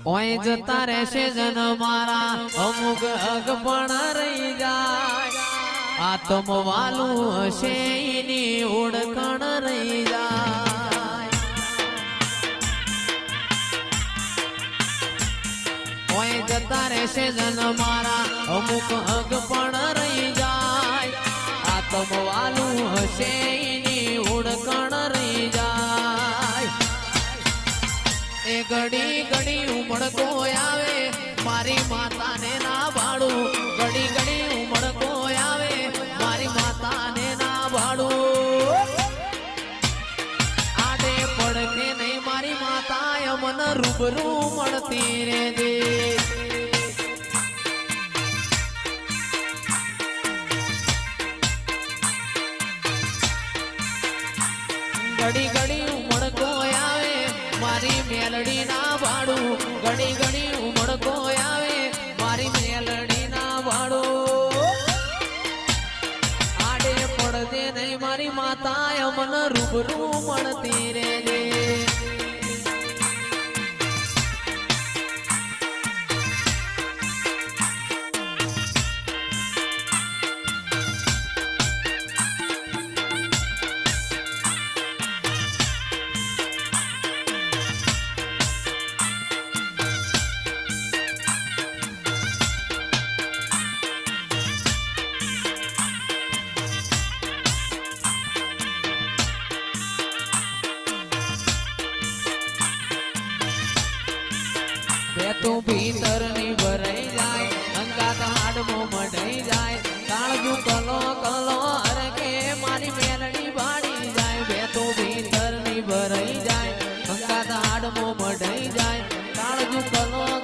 ઓય જતા રહેશે જન મારા અમુક અગ પણ રહી જાય આત્મ વાલું હશે એની ઓળખણ રહી જાય ઓય જતા રહેશે જન મારા અમુક અગ પણ રહી જાય આત્મ વાલું હશે એની ઓળખણ રહી જાય એ ઘડી ઘડી ઉમળકો આવે મારી માતાને ના ભાડું ઘડી ઘડી ઉમળકો આવે મારી માતાને ના ભાડું આડે પડકે નહીં મારી માતા મન રૂબરૂ મળતી રે દે ઘડી ઘડી ઉમળકો આવે મારી મેલડી ના ભાડું ઘડી ઘડી ઉમળકો આવે મારી મેલડી ના ભાડું આડે પડદે નહીં મારી માતા મન રૂબરૂ મળતી રે તું ભીતર ની ભરાઈ જાય અંગાત હાડમો મઢાઈ જાય કાળજું કલો કલો અરે કે મારી મેલડી ભાડી જાય બે તું ભીતર ની ભરાઈ જાય અંગાત હાડમો મઢાઈ જાય કાળજું કલો